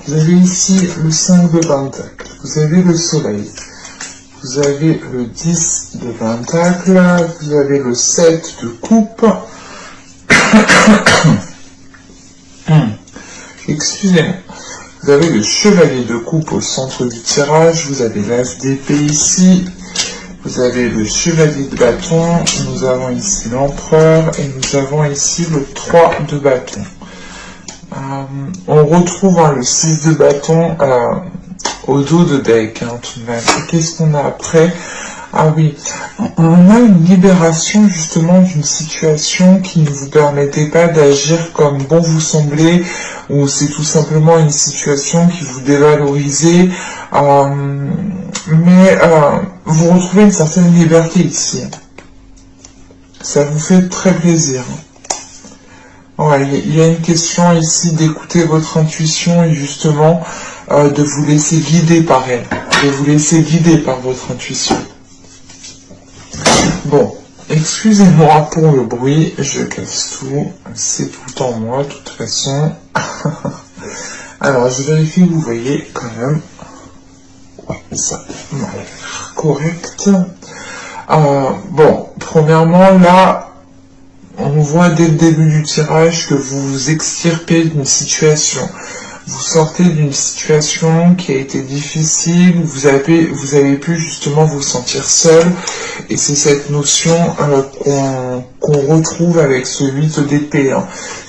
vous avez ici le 5 de Pentacle, vous avez le Soleil, vous avez le 10 de Pentacle, vous avez le 7 de Coupe, excusez-moi, vous avez le Chevalier de Coupe au centre du tirage, vous avez l'As d'épée ici, vous avez le Chevalier de Bâton, nous avons ici l'Empereur, et nous avons ici le 3 de Bâton. On retrouve le 6 de Bâton au dos de deck, tout de même. Et qu'est-ce qu'on a après? Ah oui, on a une libération justement d'une situation qui ne vous permettait pas d'agir comme bon vous semblait, ou c'est tout simplement une situation qui vous dévalorisait, mais vous retrouvez une certaine liberté ici. Ça vous fait très plaisir. Ouais, il y a une question ici d'écouter votre intuition et justement de vous laisser guider par elle, de vous laisser guider par votre intuition. Bon, excusez-moi pour le bruit, je casse tout, c'est tout le temps moi, de toute façon. Alors, je vérifie que vous voyez quand même. Ouais, ça m'a l'air correct. Bon, premièrement, là, on voit dès le début du tirage que vous vous extirpez d'une situation. Vous sortez d'une situation qui a été difficile, vous avez pu justement vous sentir seul, et c'est cette notion qu'on retrouve avec ce 8 d'épée.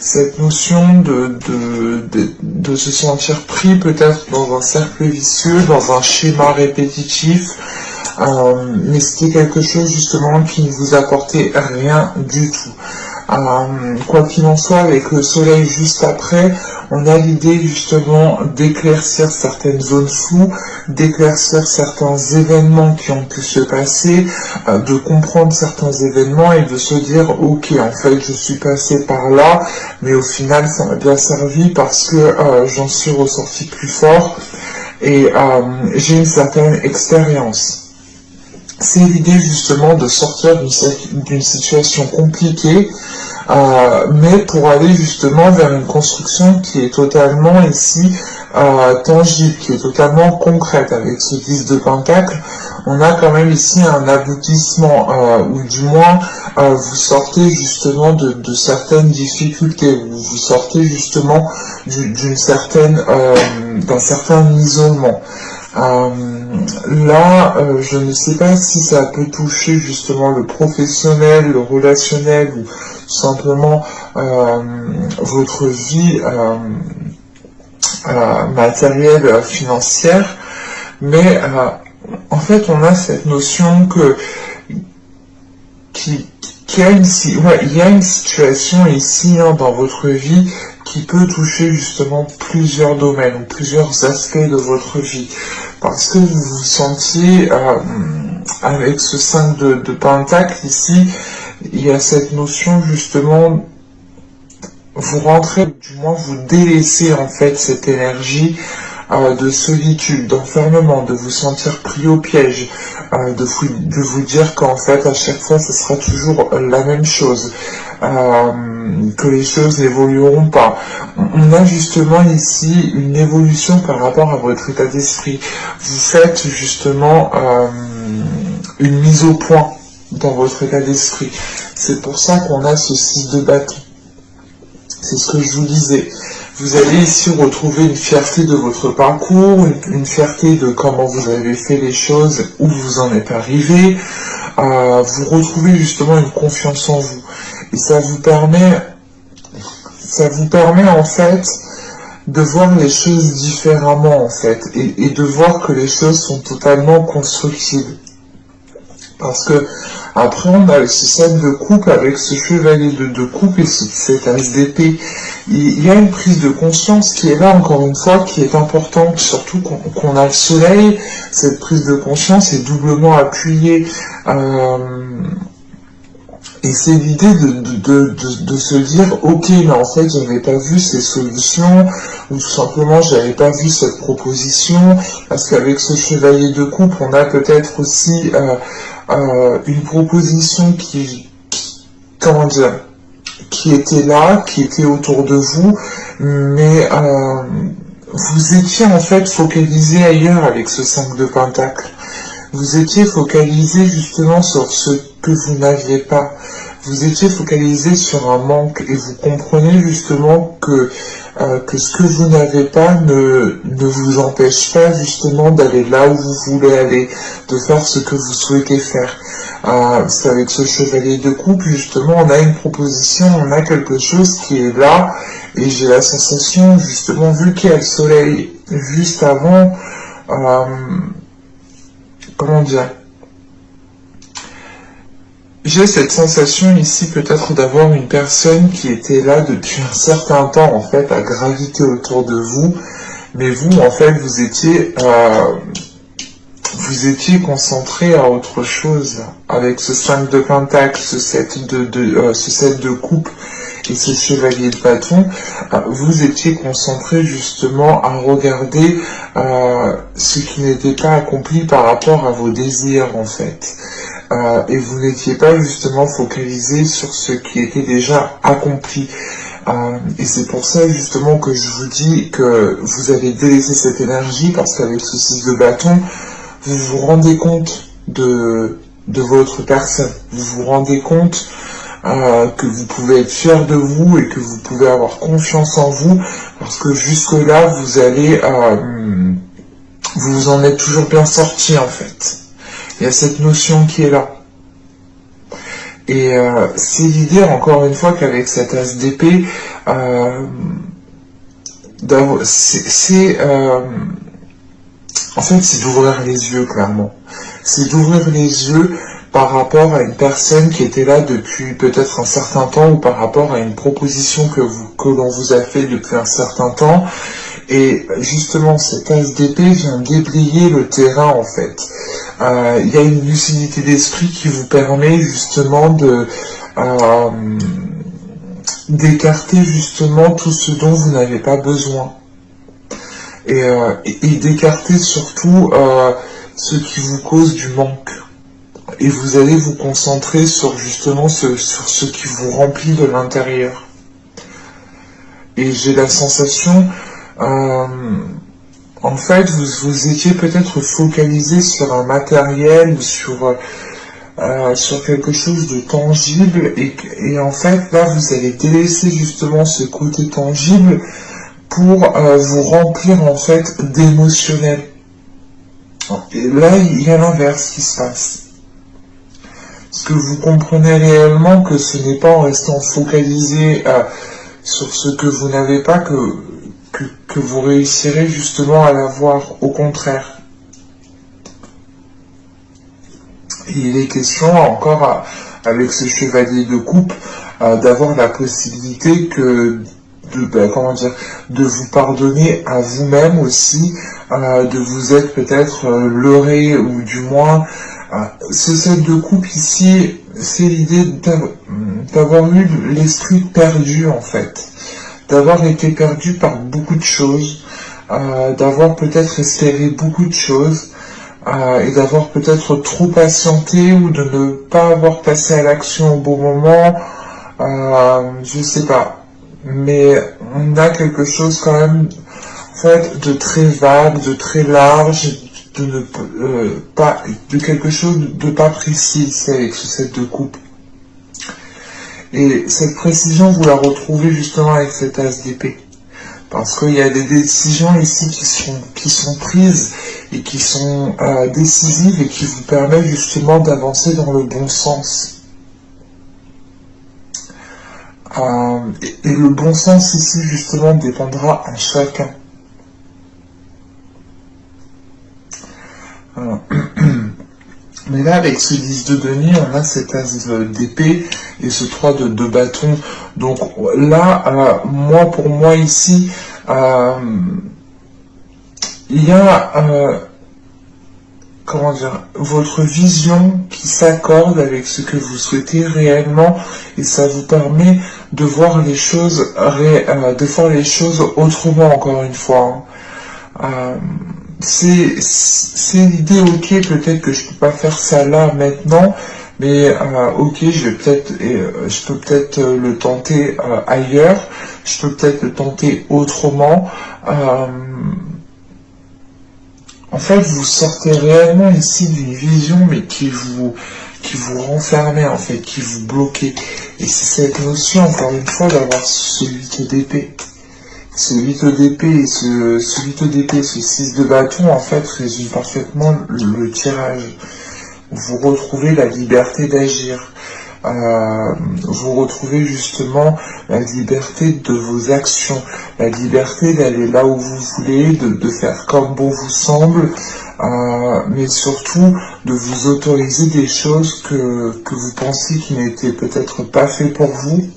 Cette notion de se sentir pris peut-être dans un cercle vicieux, dans un schéma répétitif, mais c'était quelque chose justement qui ne vous apportait rien du tout. Quoi qu'il en soit, avec le soleil juste après, on a l'idée justement d'éclaircir certaines zones floues, d'éclaircir certains événements qui ont pu se passer, de comprendre certains événements et de se dire ok, en fait je suis passé par là, mais au final ça m'a bien servi parce que j'en suis ressorti plus fort et j'ai une certaine expérience. C'est l'idée justement de sortir d'une situation compliquée, mais pour aller justement vers une construction qui est totalement ici tangible, qui est totalement concrète. Avec ce 10 de Pentacle, on a quand même ici un aboutissement, ou du moins vous sortez justement de certaines difficultés, vous sortez justement d'un certain isolement. Là, je ne sais pas si ça peut toucher justement le professionnel, le relationnel ou tout simplement votre vie matérielle, financière, mais en fait on a cette notion qu'il y a une situation ici dans votre vie qui peut toucher justement plusieurs domaines ou plusieurs aspects de votre vie. Parce que vous vous sentiez, avec ce 5 de Pentacle ici, il y a cette notion justement, vous rentrez, du moins vous délaissez en fait cette énergie de solitude, d'enfermement, de vous sentir pris au piège, de vous dire qu'en fait à chaque fois ce sera toujours la même chose, que les choses n'évolueront pas. On a justement ici une évolution par rapport à votre état d'esprit. Vous faites justement une mise au point dans votre état d'esprit. C'est pour ça qu'on a ce 6 de bâton. C'est ce que je vous disais. Vous allez ici retrouver une fierté de votre parcours, une fierté de comment vous avez fait les choses, où vous en êtes arrivé. Vous retrouvez justement une confiance en vous. Et ça vous permet en fait de voir les choses différemment en fait, et de voir que les choses sont totalement constructibles. Parce que après on a ce 7 de coupe avec ce chevalier de coupe et cet as d'épée. Il y a une prise de conscience qui est là encore une fois, qui est importante, surtout qu'on a le soleil. Cette prise de conscience est doublement appuyée. Et c'est l'idée de se dire, ok, mais en fait, j'avais pas vu ces solutions, ou tout simplement, j'avais pas vu cette proposition, parce qu'avec ce chevalier de coupe, on a peut-être aussi une proposition qui était là, qui était autour de vous, mais vous vous étiez en fait focalisé ailleurs avec ce 5 de Pentacle. Vous étiez focalisé justement sur ce que vous n'aviez pas. Vous étiez focalisé sur un manque et vous comprenez justement que ce que vous n'avez pas ne vous empêche pas justement d'aller là où vous voulez aller, de faire ce que vous souhaitez faire. C'est avec ce chevalier de coupe, justement, on a une proposition, on a quelque chose qui est là, et j'ai la sensation, justement, vu qu'il y a le soleil juste avant, comment dire, j'ai cette sensation ici peut-être d'avoir une personne qui était là depuis un certain temps, en fait, à graviter autour de vous, mais vous, en fait, vous étiez concentré à autre chose, avec ce 5 de Pentacle, ce 7 de coupe et ce chevalier de bâton, vous étiez concentré justement à regarder ce qui n'était pas accompli par rapport à vos désirs, en fait. Et vous n'étiez pas justement focalisé sur ce qui était déjà accompli. Et c'est pour ça justement que je vous dis que vous avez délaissé cette énergie, parce qu'avec ce 6 de bâton, vous vous rendez compte de votre personne. Vous vous rendez compte que vous pouvez être fier de vous et que vous pouvez avoir confiance en vous, parce que jusque-là, vous allez... vous en êtes toujours bien sorti, en fait. Il y a cette notion qui est là. Et c'est l'idée, encore une fois, qu'avec cet as d'épée, en fait, c'est d'ouvrir les yeux, clairement. C'est d'ouvrir les yeux par rapport à une personne qui était là depuis peut-être un certain temps, ou par rapport à une proposition que l'on vous a fait depuis un certain temps. Et justement, cet as d'épée vient déblayer le terrain, en fait. Il y a une lucidité d'esprit qui vous permet justement d'écarter justement tout ce dont vous n'avez pas besoin. Et d'écarter surtout ce qui vous cause du manque. Et vous allez vous concentrer sur justement sur ce qui vous remplit de l'intérieur. Et j'ai la sensation, en fait, vous étiez peut-être focalisé sur un matériel, sur quelque chose de tangible, et en fait, là, vous allez délaisser justement ce côté tangible pour vous remplir en fait d'émotionnel. Et là, il y a l'inverse qui se passe. Parce que vous comprenez réellement que ce n'est pas en restant focalisé sur ce que vous n'avez pas que vous réussirez justement à l'avoir. Au contraire. Et il est question encore avec ce chevalier de coupe d'avoir la possibilité de vous pardonner à vous-même aussi, de vous être peut-être leurré, ou du moins, ce 7 de coupe ici, c'est l'idée d'avoir eu l'esprit perdu, en fait, d'avoir été perdu par beaucoup de choses, d'avoir peut-être espéré beaucoup de choses, et d'avoir peut-être trop patienté, ou de ne pas avoir passé à l'action au bon moment, je sais pas. Mais on a quelque chose quand même, en fait, de très vague, de très large, de quelque chose de pas précis ici avec ce 7 de coupe. Et cette précision, vous la retrouvez justement avec cet as d'épée. Parce qu'il y a des décisions ici qui sont prises et qui sont décisives et qui vous permettent justement d'avancer dans le bon sens. Et le bon sens ici justement dépendra à chacun. Mais là, avec ce 10 de denier, on a cet as d'épée et ce 3 de bâton. Donc là, pour moi ici, il y a comment dire, votre vision qui s'accorde avec ce que vous souhaitez réellement, et ça vous permet de voir les choses, autrement, encore une fois. C'est l'idée, ok, peut-être que je peux pas faire ça là maintenant, mais ok, je peux peut-être le tenter ailleurs, je peux peut-être le tenter autrement, En fait, vous sortez réellement ici d'une vision, mais qui vous renfermait, en fait, qui vous bloquait. Et c'est cette notion, encore une fois, d'avoir ce 8 d'épée. Ce 8 d'épée et ce 8 d'épée, ce 6 de bâton, en fait, résume parfaitement le tirage. Vous retrouvez la liberté d'agir. Vous retrouvez justement la liberté de vos actions, la liberté d'aller là où vous voulez, de faire comme bon vous semble, mais surtout de vous autoriser des choses que vous pensiez qui n'étaient peut-être pas faites pour vous.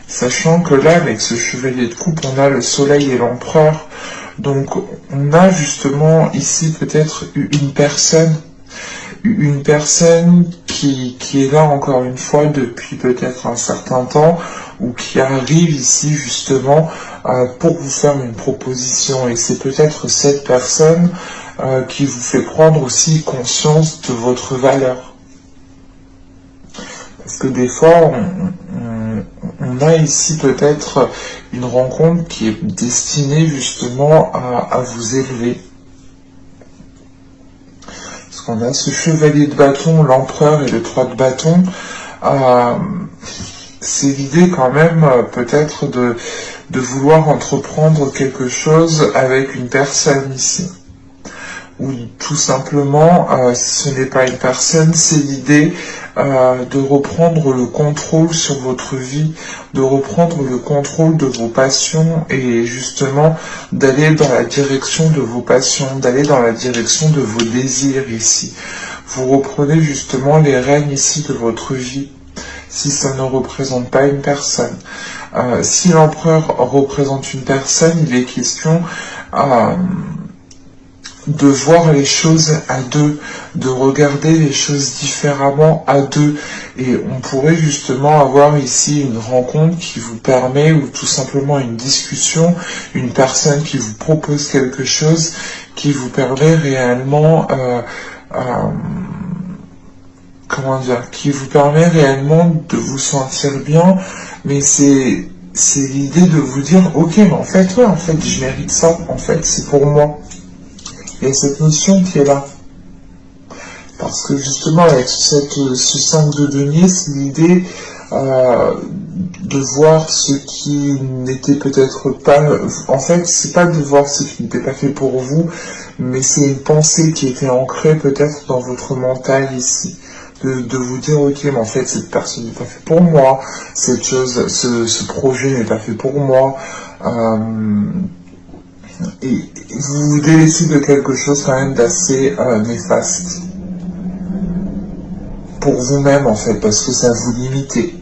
Sachant que là, avec ce chevalier de coupe, on a le soleil et l'empereur. Donc, on a justement ici peut-être une personne qui est là encore une fois depuis peut-être un certain temps, ou qui arrive ici justement pour vous faire une proposition. Et c'est peut-être cette personne qui vous fait prendre aussi conscience de votre valeur. Parce que des fois, on a ici peut-être une rencontre qui est destinée justement à vous élever. Parce qu'on a ce chevalier de bâton, l'empereur et le 3 de bâton. C'est l'idée quand même peut-être de vouloir entreprendre quelque chose avec une personne ici. Ou tout simplement, ce n'est pas une personne, c'est l'idée de reprendre le contrôle sur votre vie, de reprendre le contrôle de vos passions et justement d'aller dans la direction de vos passions, d'aller dans la direction de vos désirs ici. Vous reprenez justement les rênes ici de votre vie, si ça ne représente pas une personne. Si l'empereur représente une personne, il est question de voir les choses à deux, de regarder les choses différemment à deux. Et on pourrait justement avoir ici une rencontre qui vous permet, ou tout simplement une discussion, une personne qui vous propose quelque chose, qui vous permet réellement, qui vous permet réellement de vous sentir bien, mais c'est l'idée de vous dire, ok, mais en fait, ouais, en fait, je mérite ça, en fait, c'est pour moi. Il y a cette notion qui est là. Parce que justement, avec ce 5 de denier, c'est l'idée de voir ce qui n'était peut-être pas... En fait, c'est pas de voir ce qui n'était pas fait pour vous, mais c'est une pensée qui était ancrée peut-être dans votre mental ici. De vous dire, ok, mais en fait, cette personne n'est pas fait pour moi, cette chose, ce projet n'est pas fait pour moi, et vous vous délaissez de quelque chose quand même d'assez néfaste pour vous-même en fait, parce que ça vous limitait.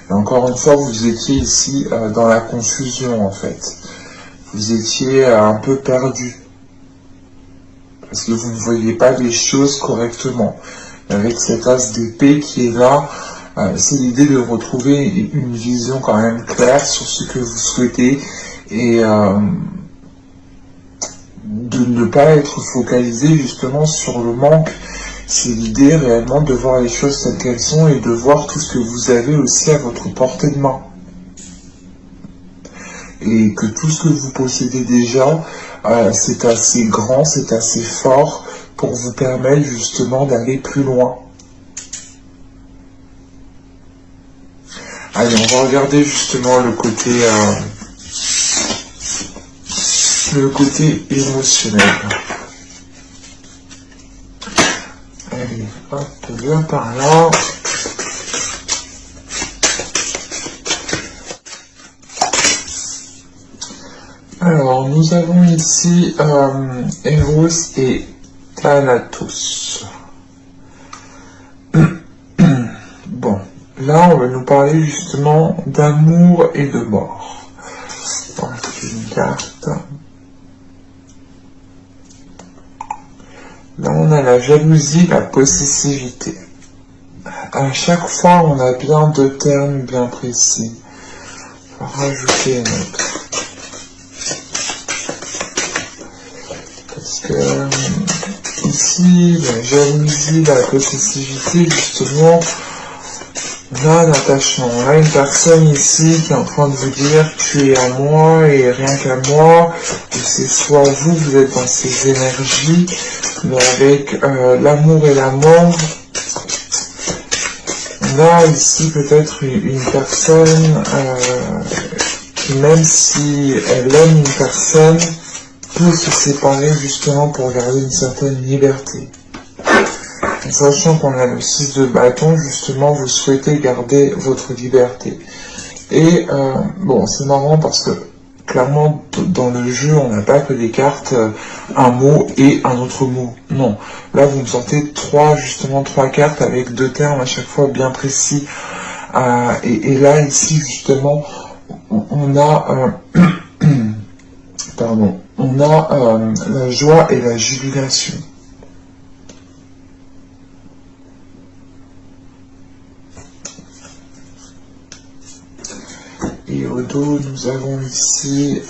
Et encore une fois, vous étiez ici dans la confusion en fait. Vous étiez un peu perdu. Parce que vous ne voyez pas les choses correctement. Avec cet as d'épée qui est là, c'est l'idée de retrouver une vision quand même claire sur ce que vous souhaitez et de ne pas être focalisé justement sur le manque. C'est l'idée réellement de voir les choses telles qu'elles sont et de voir tout ce que vous avez aussi à votre portée de main. Et que tout ce que vous possédez déjà, c'est assez grand, c'est assez fort pour vous permettre justement d'aller plus loin. Allez, on va regarder justement le côté émotionnel. Allez, hop, viens par là. Alors, nous avons ici Eros et Thanatos. Bon, là, on va nous parler justement d'amour et de mort. Donc, une carte. Là, on a la jalousie, la possessivité. À chaque fois, on a bien deux termes bien précis. On va rajouter un autre. Parce que ici, la jalousie, la possessivité, justement, On a un attachement, on a une personne ici qui est en train de vous dire tu es à moi et rien qu'à moi, et c'est soit vous, vous êtes dans ces énergies, mais avec l'amour et la mort. On a ici peut-être une personne qui, même si elle aime une personne, peut se séparer justement pour garder une certaine liberté. En sachant qu'on a le 6 de bâton, justement, vous souhaitez garder votre liberté. Et bon, c'est marrant parce que clairement, dans le jeu, on n'a pas que des cartes, un mot et un autre mot. Non. Là, vous me sortez justement trois cartes avec deux termes à chaque fois bien précis. Et là, ici, justement, on a... pardon. On a la joie et la jubilation. Et au dos, nous avons ici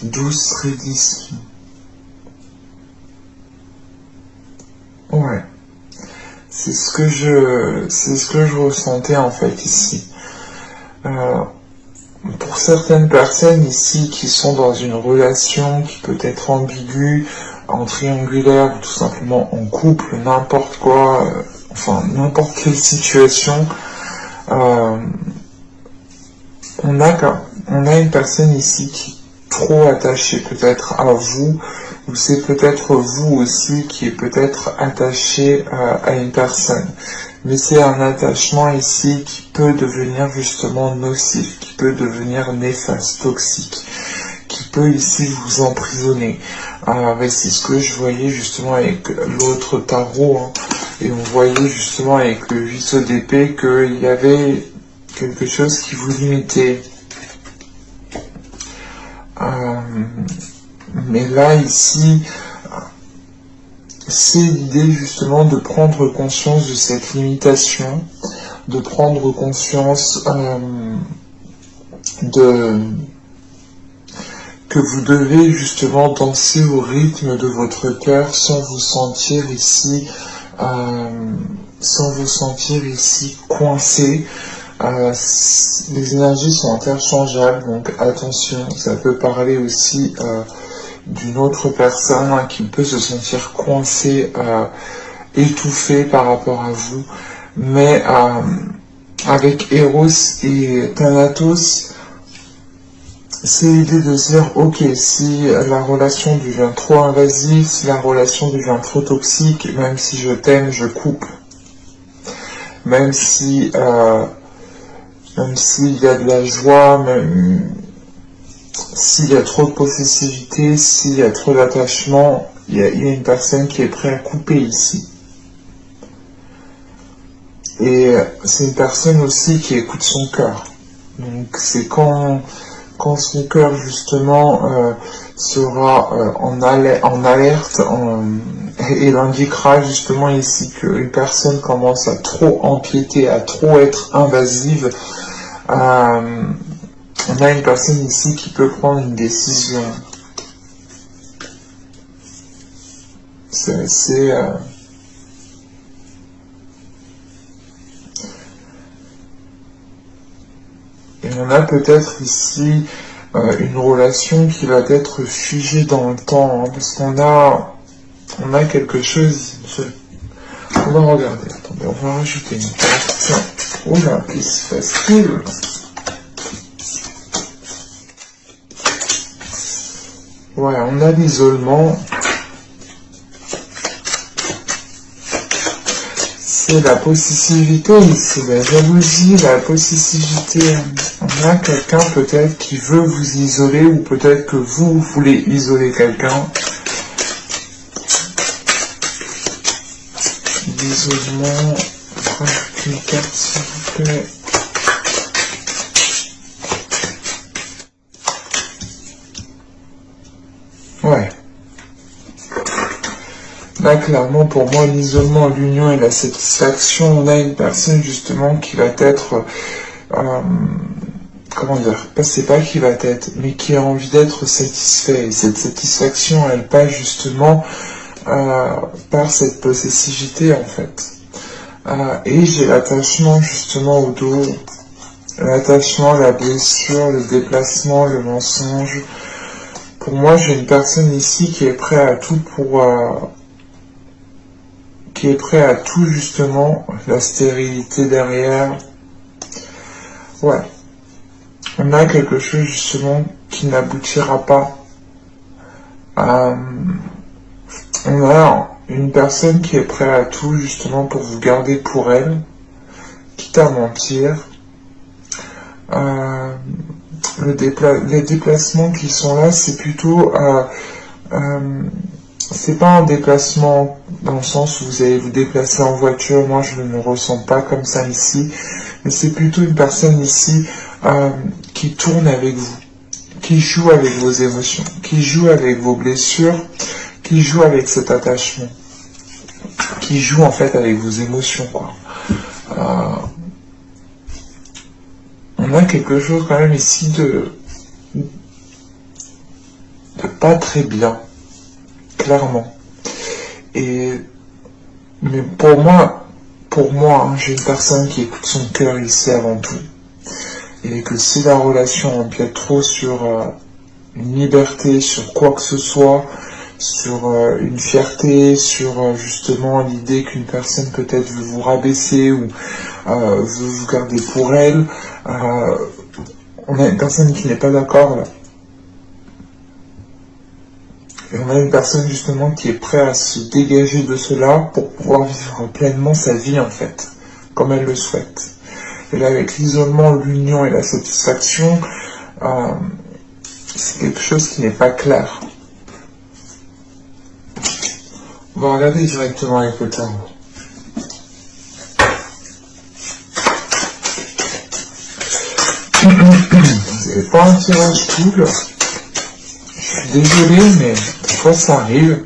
12 redditions. Ouais. C'est ce que je ressentais en fait ici. Pour certaines personnes ici qui sont dans une relation qui peut être ambiguë, en triangulaire ou tout simplement en couple, n'importe quoi, enfin n'importe quelle situation, on a une personne ici qui est trop attachée peut-être à vous, ou c'est peut-être vous aussi qui est peut-être attaché à une personne. Mais c'est un attachement ici qui peut devenir justement nocif, qui peut devenir néfaste, toxique, qui peut ici vous emprisonner. C'est ce que je voyais justement avec l'autre tarot, hein. Et on voyait justement avec le 8 d'épée qu'il y avait quelque chose qui vous limitait. Mais là, ici, c'est l'idée justement de prendre conscience de cette limitation, de prendre conscience que vous devez justement danser au rythme de votre cœur sans vous sentir ici coincé. Les énergies sont interchangeables, donc attention, ça peut parler aussi d'une autre personne qui peut se sentir coincée, étouffée par rapport à vous, mais avec Eros et Thanatos, c'est l'idée de se dire, ok, si la relation devient trop invasive, si la relation devient trop toxique, même si je t'aime, je coupe. Même si s'il y a de la joie, même s'il y a trop de possessivité, s'il y a trop d'attachement, il y a une personne qui est prête à couper ici. Et c'est une personne aussi qui écoute son cœur. Donc c'est quand son cœur justement sera en alerte et il indiquera justement ici qu'une personne commence à trop empiéter, à trop être invasive, on a une personne ici qui peut prendre une décision. C'est assez... Et on a peut-être ici une relation qui va être figée dans le temps, hein, parce qu'on a quelque chose... On va regarder, attendez, on va rajouter une carte. Oula, qu'il se fasse cool. Ouais, on a l'isolement. C'est la possessivité ici, la jalousie, la possessivité. On a quelqu'un peut-être qui veut vous isoler ou peut-être que vous voulez isoler quelqu'un. L'isolement, rajoutez une carte s'il vous plaît. Ouais. Là, clairement, pour moi, l'isolement, l'union et la satisfaction, on a une personne, justement, qui va être... comment dire, c'est pas qui va être, mais qui a envie d'être satisfait. Et cette satisfaction, elle passe justement par cette possessivité, en fait. Et j'ai l'attachement justement au dos, l'attachement, la blessure, le déplacement, le mensonge. Pour moi, j'ai une personne ici qui est prête à tout qui est prêt à tout justement, la stérilité derrière. Ouais. On a quelque chose justement qui n'aboutira pas. On a une personne qui est prête à tout justement pour vous garder pour elle, quitte à mentir. Les déplacements qui sont là, c'est plutôt... c'est pas un déplacement dans le sens où vous allez vous déplacer en voiture, moi je ne me ressens pas comme ça ici, mais c'est plutôt une personne ici qui tourne avec vous, qui joue avec vos émotions, qui joue avec vos blessures, qui joue avec cet attachement, qui joue en fait avec vos émotions, quoi. On a quelque chose quand même ici de pas très bien, clairement. Mais pour moi, hein, j'ai une personne qui écoute son cœur ici avant tout. Et que si la relation empiète trop sur une liberté, sur quoi que ce soit, sur une fierté, sur justement l'idée qu'une personne peut-être veut vous rabaisser ou veut vous garder pour elle, on a une personne qui n'est pas d'accord là. Et on a une personne justement qui est prête à se dégager de cela pour pouvoir vivre pleinement sa vie en fait, comme elle le souhaite. Et là avec l'isolement, l'union et la satisfaction, c'est quelque chose qui n'est pas clair. On va regarder directement avec le tarot. Vous n'avez pas un tirage cool. Je suis désolé, mais des fois ça arrive.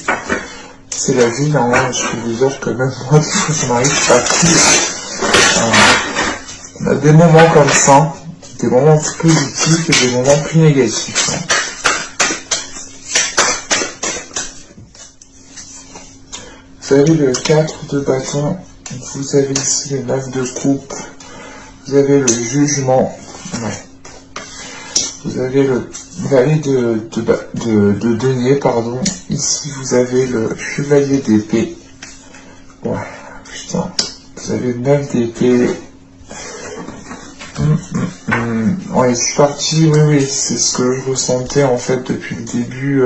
C'est la vie, hein. Je peux vous dire que même moi, des fois ça m'arrive pas cool. On a des moments comme ça, des moments plus positifs et des moments plus négatifs. Hein. Vous avez le 4 de bâton, vous avez ici le 9 de coupe, vous avez le jugement, ouais. Vous avez le valet de denier, pardon. Ici, vous avez le chevalier d'épée. Ouais, putain. Vous avez le 9 d'épée. Ouais, je suis parti, oui, c'est ce que je ressentais en fait depuis le début.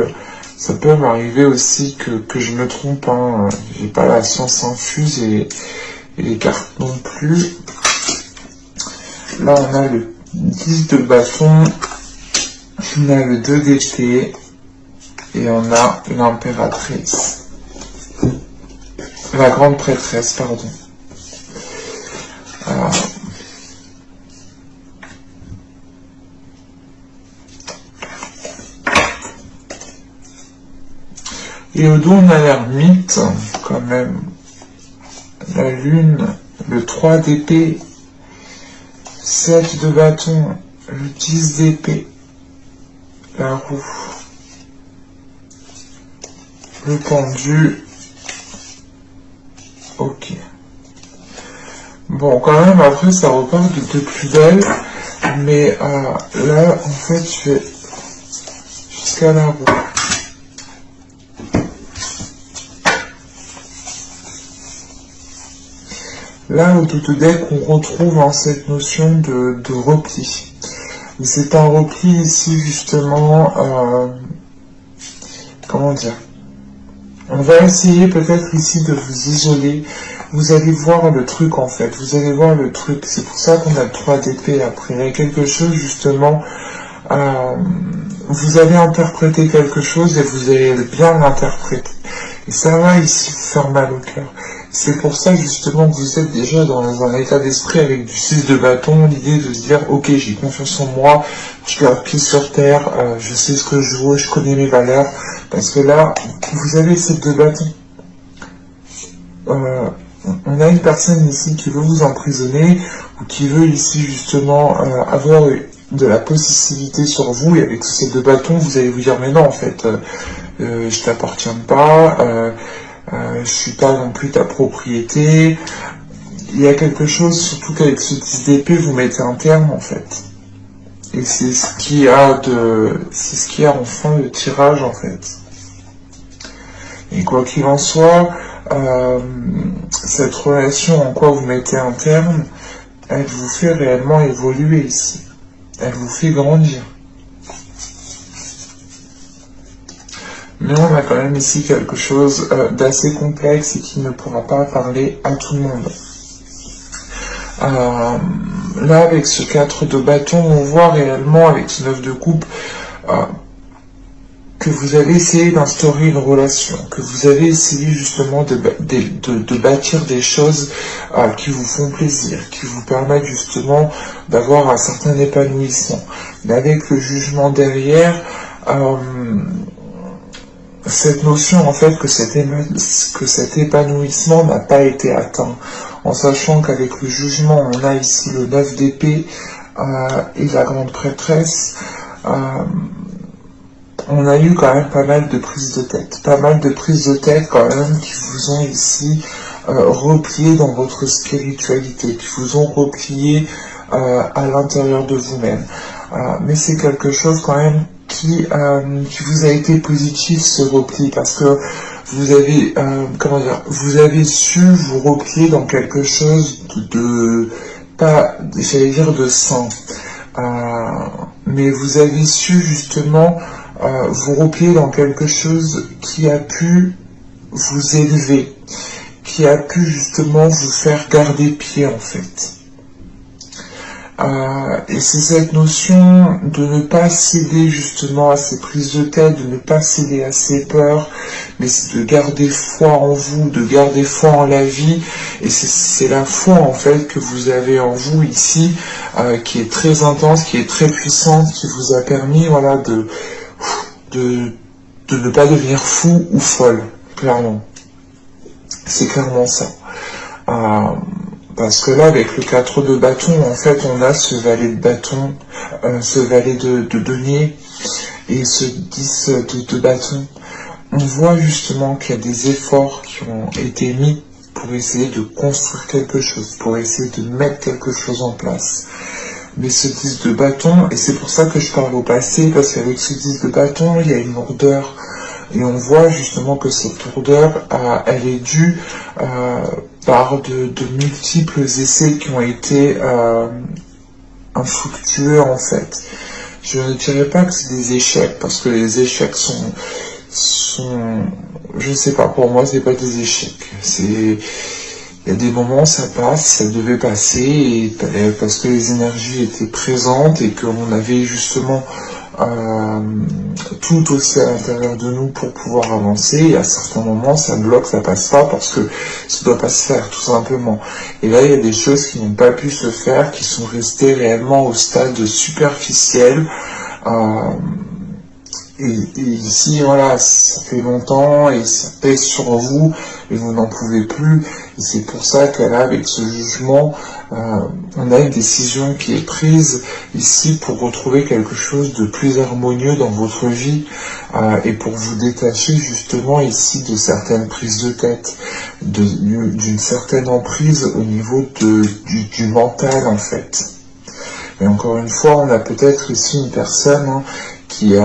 Ça peut m'arriver aussi que je me trompe, hein. J'ai pas la science infuse et les cartes non plus. Là, on a le 10 de bâton. On a le 2 d'épée et on a l'impératrice. La grande prêtresse, pardon. Et au dos, on a l'ermite, quand même. La lune, le 3 d'épée, 7 de bâton, le 10 d'épée. La roue, le pendu, ok. Bon, quand même, après, ça repart de plus belle, mais là, en fait, je vais jusqu'à la roue. Là, au tout deck, on retrouve hein, cette notion de repli. C'est un repli ici justement, comment dire, on va essayer peut-être ici de vous isoler, vous allez voir le truc en fait, vous allez voir le truc, c'est pour ça qu'on a le 3 d'épée après, il y a quelque chose justement, vous allez interpréter quelque chose et vous allez bien l'interpréter, et ça va ici vous faire mal au cœur. C'est pour ça justement que vous êtes déjà dans un état d'esprit avec du 6 de bâton, l'idée de se dire ok j'ai confiance en moi, je garde pied sur terre, je sais ce que je vaux, je connais mes valeurs, parce que là vous avez ces 2 bâtons. On a une personne ici qui veut vous emprisonner, ou qui veut ici justement avoir de la possessivité sur vous, et avec ces 2 bâtons vous allez vous dire mais non en fait, je t'appartiens pas, je suis pas non plus ta propriété, il y a quelque chose, surtout qu'avec ce 10 d'épée, vous mettez un terme en fait. Et c'est ce qui a en fin de tirage en fait. Et quoi qu'il en soit, cette relation en quoi vous mettez un terme, elle vous fait réellement évoluer ici. Elle vous fait grandir. Mais on a quand même ici quelque chose d'assez complexe et qui ne pourra pas parler à tout le monde. Là, avec ce 4 de bâton, on voit réellement, avec ce 9 de coupe, que vous avez essayé d'instaurer une relation, que vous avez essayé justement de bâtir des choses qui vous font plaisir, qui vous permettent justement d'avoir un certain épanouissement. Mais avec le jugement derrière, cette notion en fait que cet épanouissement n'a pas été atteint, en sachant qu'avec le jugement, on a ici le 9 d'épée et la grande prêtresse, on a eu quand même pas mal de prises de tête. Pas mal de prises de tête quand même qui vous ont ici replié dans votre spiritualité, qui vous ont replié à l'intérieur de vous-même. Mais c'est quelque chose quand même qui vous a été positif, ce repli, parce que vous avez, vous avez su vous replier dans quelque chose pas, j'allais dire de sain. Mais vous avez su justement vous replier dans quelque chose qui a pu vous élever, qui a pu justement vous faire garder pied en fait. Et c'est cette notion de ne pas céder justement à ces prises de tête, de ne pas céder à ces peurs, mais c'est de garder foi en vous, de garder foi en la vie, et c'est la foi en fait que vous avez en vous ici, qui est très intense, qui est très puissante, qui vous a permis voilà, de ne pas devenir fou ou folle, clairement. C'est clairement ça. Parce que là, avec le 4 de bâton, en fait, on a ce valet de bâton, ce valet de denier et ce 10 de bâton. On voit justement qu'il y a des efforts qui ont été mis pour essayer de construire quelque chose, pour essayer de mettre quelque chose en place. Mais ce 10 de bâton, et c'est pour ça que je parle au passé, parce qu'avec ce 10 de bâton, il y a une lourdeur. Et on voit justement que cette lourdeur, elle est due par de multiples essais qui ont été infructueux en fait. Je ne dirais pas que c'est des échecs, parce que les échecs sont je sais pas, pour moi c'est pas des échecs. Il y a des moments ça passe, ça devait passer, et parce que les énergies étaient présentes et qu'on avait justement tout aussi à l'intérieur de nous pour pouvoir avancer, et à certains moments ça bloque, ça passe pas parce que ça doit pas se faire tout simplement. Et là il y a des choses qui n'ont pas pu se faire, qui sont restées réellement au stade superficiel. Et ici, voilà, ça fait longtemps et ça pèse sur vous et vous n'en pouvez plus. Et c'est pour ça que là, avec ce jugement, on a une décision qui est prise ici pour retrouver quelque chose de plus harmonieux dans votre vie et pour vous détacher justement ici de certaines prises de tête, d'une certaine emprise au niveau du mental en fait. Et encore une fois, on a peut-être ici une personne qui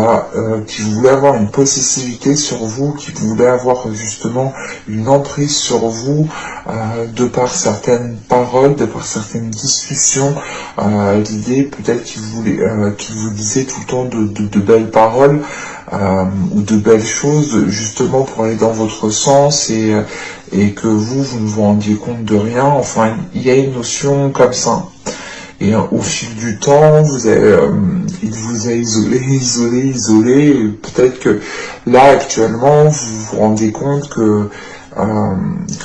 voulait avoir une possessivité sur vous, qui voulait avoir justement une emprise sur vous de par certaines paroles, de par certaines discussions. L'idée peut-être qu'il vous disait tout le temps de belles paroles ou de belles choses justement pour aller dans votre sens et que vous ne vous rendiez compte de rien. Enfin, il y a une notion comme ça. Et au fil du temps, il vous a isolé. Peut-être que là, actuellement, vous vous rendez compte que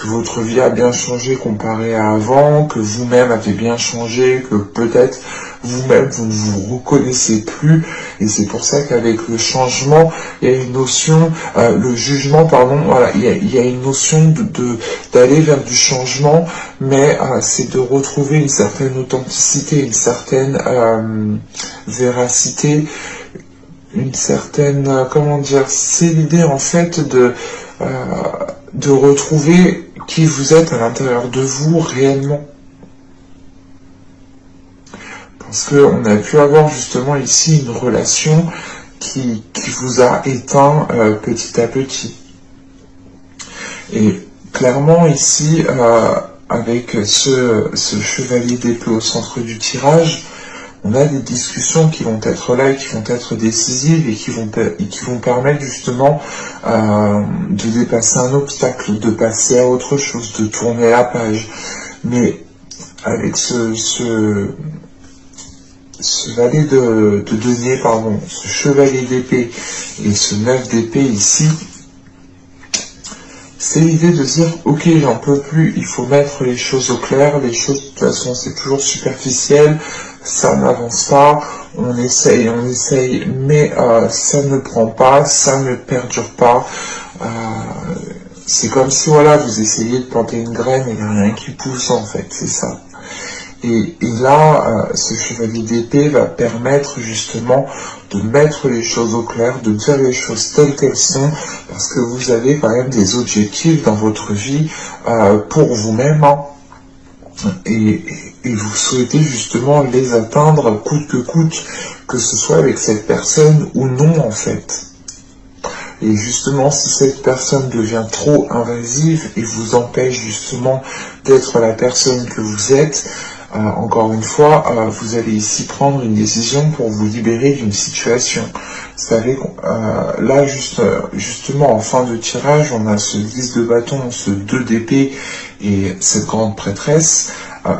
votre vie a bien changé comparé à avant, que vous-même avez bien changé, que peut-être vous-même vous ne vous reconnaissez plus, et c'est pour ça qu'avec le changement, il y a une notion, le jugement, pardon, voilà, il y a une notion d'aller vers du changement, mais c'est de retrouver une certaine authenticité, une certaine véracité, une certaine, comment dire, c'est l'idée en fait de retrouver qui vous êtes à l'intérieur de vous réellement. Parce qu'on a pu avoir justement ici une relation qui vous a éteint petit à petit. Et clairement ici, avec ce chevalier d'épée au centre du tirage, on a des discussions qui vont être là et qui vont être décisives et qui vont permettre justement de dépasser un obstacle, de passer à autre chose, de tourner la page. Mais avec ce valet de denier, pardon, ce chevalier d'épée et ce 9 d'épée ici, c'est l'idée de dire, ok, j'en peux plus, il faut mettre les choses au clair, les choses, de toute façon, c'est toujours superficiel, ça n'avance pas, on essaye, mais ça ne prend pas, ça ne perdure pas. C'est comme si, voilà, vous essayez de planter une graine et il n'y a rien qui pousse, en fait, c'est ça. Et là, ce chevalier d'épée va permettre justement de mettre les choses au clair, de dire les choses telles qu'elles sont, parce que vous avez quand même des objectifs dans votre vie pour vous-même, hein. Et vous souhaitez justement les atteindre coûte que ce soit avec cette personne ou non en fait. Et justement, si cette personne devient trop invasive et vous empêche justement d'être la personne que vous êtes, encore une fois, vous allez ici prendre une décision pour vous libérer d'une situation. Vous savez, là, justement, en fin de tirage, on a ce 10 de bâton, ce 2 d'épée et cette grande prêtresse.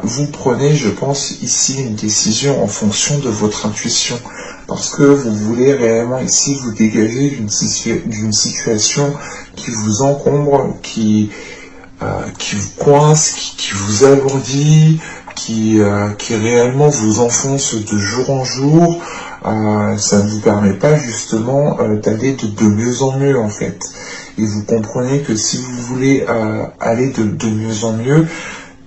Vous prenez, je pense, ici une décision en fonction de votre intuition. Parce que vous voulez réellement ici vous dégager d'une situation qui vous encombre, qui vous coince, qui vous alourdit, qui réellement vous enfonce de jour en jour. Ça ne vous permet pas justement d'aller de mieux en mieux en fait. Et vous comprenez que si vous voulez aller de mieux en mieux,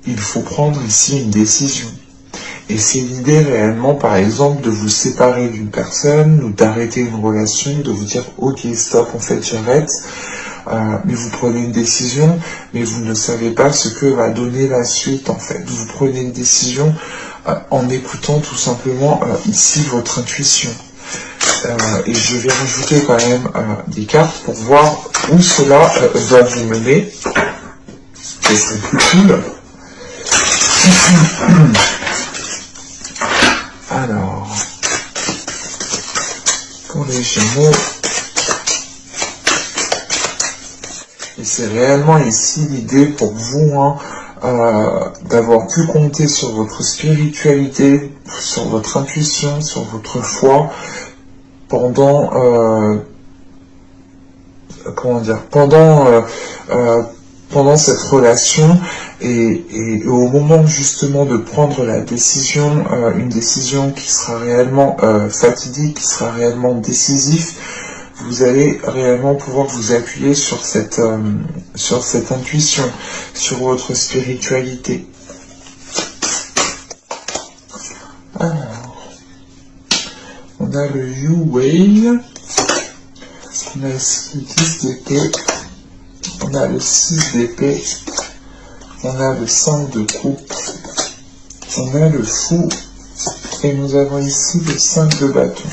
il faut prendre ici une décision. Et c'est l'idée réellement, par exemple, de vous séparer d'une personne ou d'arrêter une relation, de vous dire « Ok, stop, en fait, j'arrête ». Mais vous prenez une décision, mais vous ne savez pas ce que va donner la suite, en fait. Vous prenez une décision en écoutant tout simplement ici votre intuition. Et je vais rajouter quand même des cartes pour voir où cela va vous mener. Ce serait plus cool. Alors, pour les Gémeaux, et c'est réellement ici l'idée pour vous hein, d'avoir pu compter sur votre spiritualité, sur votre intuition, sur votre foi pendant, pendant cette relation. Et au moment justement de prendre la décision, une décision qui sera réellement fatidique, qui sera réellement décisif, vous allez réellement pouvoir vous appuyer sur cette intuition, sur votre spiritualité. Alors, on a le Yu-Wei, on a le 10 d'épée, on a le 6 d'épée, on a le 5 de coupe, on a le fou, et nous avons ici le 5 de bâton.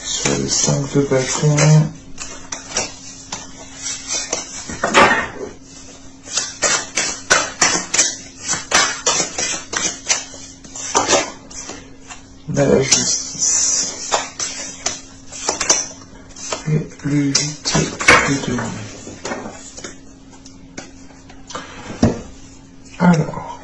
Sur le 5 de bâton, on a la justice, et le 8 de denier. Alors,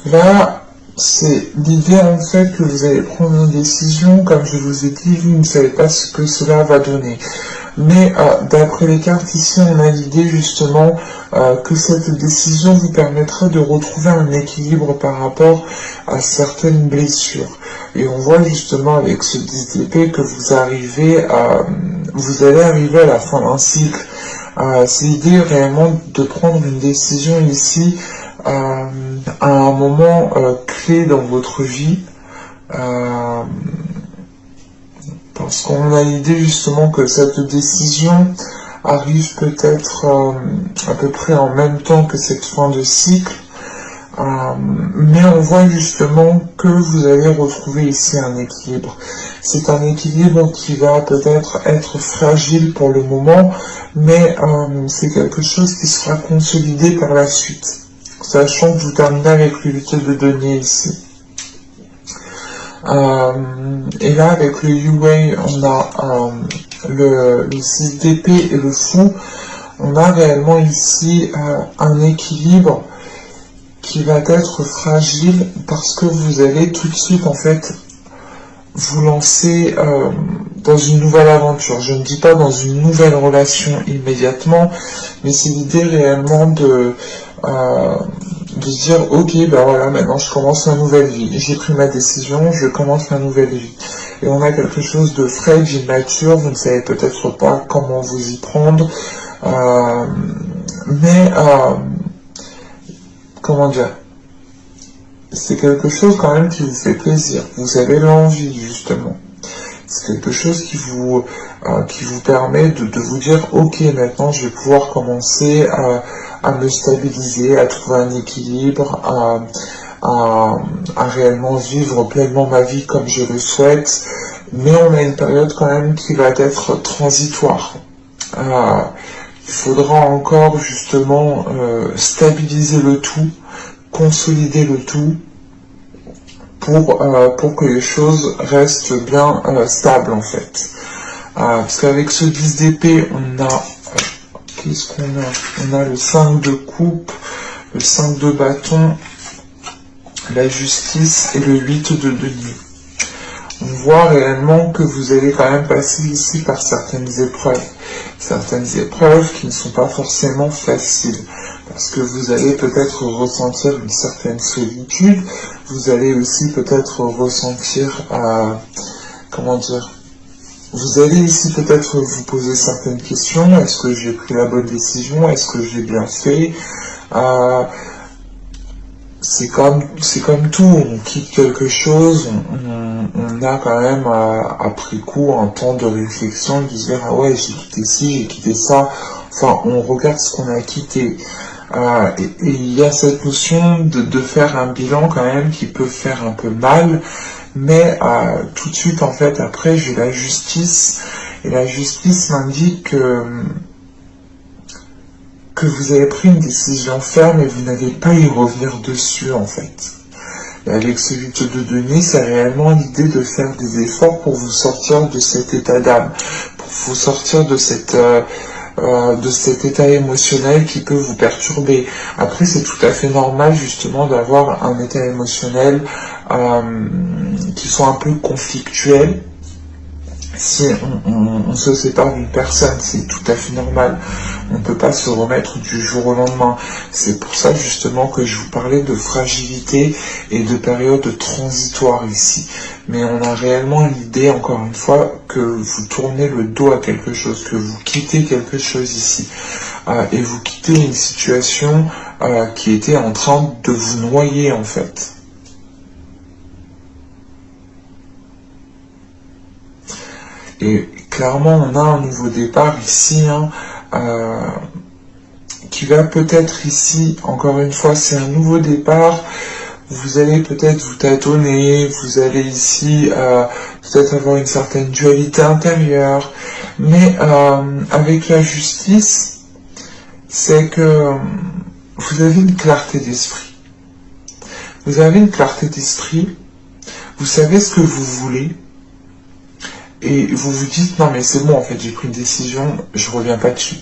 là, c'est l'idée en fait que vous allez prendre une décision, comme je vous ai dit, vous ne savez pas ce que cela va donner. Mais d'après les cartes ici, on a l'idée justement que cette décision vous permettra de retrouver un équilibre par rapport à certaines blessures. Et on voit justement avec ce 10 d'épée que vous allez arriver à la fin d'un cycle. C'est l'idée réellement de prendre une décision ici à un moment clé dans votre vie, parce qu'on a l'idée justement que cette décision arrive peut-être à peu près en même temps que cette fin de cycle, Mais on voit justement que vous allez retrouver ici un équilibre. C'est un équilibre qui va peut-être être fragile pour le moment, mais c'est quelque chose qui sera consolidé par la suite. Sachant que vous terminez avec le 8 de denier ici. Et là, avec le Yu-Wei, on a le 6 d'épée et le fou. On a réellement ici un équilibre qui va être fragile parce que vous allez tout de suite, en fait, vous lancer dans une nouvelle aventure. Je ne dis pas dans une nouvelle relation immédiatement, mais c'est l'idée réellement de se dire, ok, ben voilà, maintenant je commence ma nouvelle vie. J'ai pris ma décision, je commence ma nouvelle vie. Et on a quelque chose de frais, d'immature, vous ne savez peut-être pas comment vous y prendre, mais comment dire, c'est quelque chose quand même qui vous fait plaisir. Vous avez l'envie, justement. C'est quelque chose qui vous permet de vous dire, ok, maintenant je vais pouvoir commencer à me stabiliser, à trouver un équilibre, à réellement vivre pleinement ma vie comme je le souhaite. Mais on a une période quand même qui va être transitoire. Il faudra encore justement stabiliser le tout, consolider le tout, pour que les choses restent bien stables en fait. Parce qu'avec ce 10 d'épée, on a... qu'est-ce qu'on a? On a le 5 de coupe, le 5 de bâton, la justice et le 8 de denier. On voit réellement que vous allez quand même passer ici par certaines épreuves qui ne sont pas forcément faciles, parce que vous allez peut-être ressentir une certaine solitude, vous allez aussi peut-être ressentir, comment dire, vous allez ici peut-être vous poser certaines questions, est-ce que j'ai pris la bonne décision, est-ce que j'ai bien fait, c'est comme tout, on quitte quelque chose, on a quand même après coup un temps de réflexion, de se dire ah ouais j'ai quitté ci, j'ai quitté ça, enfin on regarde ce qu'on a quitté. Et il y a cette notion de faire un bilan quand même qui peut faire un peu mal, mais tout de suite en fait après j'ai la justice, et la justice m'indique que vous avez pris une décision ferme et vous n'allez pas y revenir dessus en fait. Et avec ce 8 de denier, c'est réellement l'idée de faire des efforts pour vous sortir de cet état d'âme, pour vous sortir de cet état émotionnel qui peut vous perturber. Après, c'est tout à fait normal justement d'avoir un état émotionnel qui soit un peu conflictuel. Si on se sépare d'une personne, c'est tout à fait normal. On ne peut pas se remettre du jour au lendemain. C'est pour ça justement que je vous parlais de fragilité et de période transitoire ici. Mais on a réellement l'idée, encore une fois, que vous tournez le dos à quelque chose, que vous quittez quelque chose ici. Et vous quittez une situation qui était en train de vous noyer en fait. Et clairement, on a un nouveau départ ici, qui va peut-être ici, encore une fois, c'est un nouveau départ. Vous allez peut-être vous tâtonner, vous allez ici peut-être avoir une certaine dualité intérieure. Mais avec la justice, c'est que vous avez une clarté d'esprit. Vous avez une clarté d'esprit, vous savez ce que vous voulez. Et vous vous dites, non mais c'est bon en fait, j'ai pris une décision, je reviens pas dessus.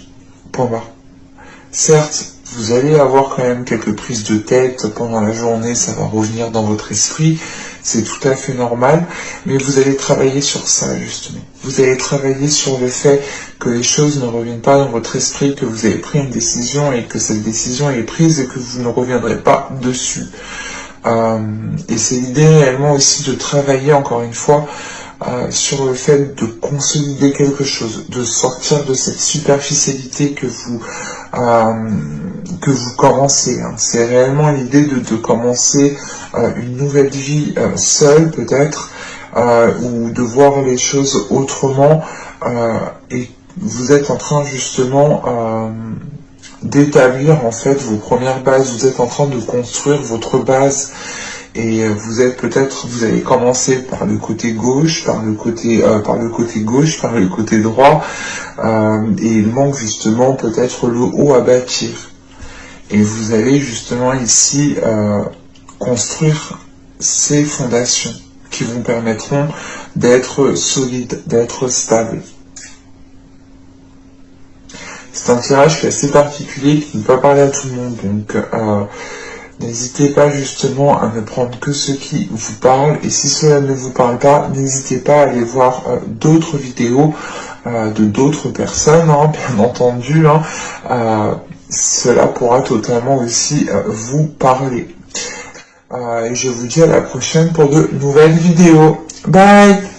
Point barre. Certes, vous allez avoir quand même quelques prises de tête pendant la journée, ça va revenir dans votre esprit, c'est tout à fait normal, mais vous allez travailler sur ça justement. Vous allez travailler sur le fait que les choses ne reviennent pas dans votre esprit, que vous avez pris une décision et que cette décision est prise et que vous ne reviendrez pas dessus. Et c'est l'idée réellement aussi de travailler encore une fois sur le fait de consolider quelque chose, de sortir de cette superficialité que vous commencez. C'est réellement l'idée de commencer une nouvelle vie seule peut-être, ou de voir les choses autrement, et vous êtes en train justement d'établir en fait vos premières bases. Vous êtes en train de construire votre base. Et vous allez commencer par le côté gauche, par le côté gauche, par le côté droit, et il manque justement peut-être le haut à bâtir. Et vous allez justement ici construire ces fondations qui vous permettront d'être solide, d'être stable. C'est un tirage qui est assez particulier, qui ne peut pas parler à tout le monde, donc n'hésitez pas justement à ne prendre que ce qui vous parle, et si cela ne vous parle pas, n'hésitez pas à aller voir d'autres vidéos de d'autres personnes, hein, bien entendu, hein, cela pourra totalement aussi vous parler. Et je vous dis à la prochaine pour de nouvelles vidéos. Bye!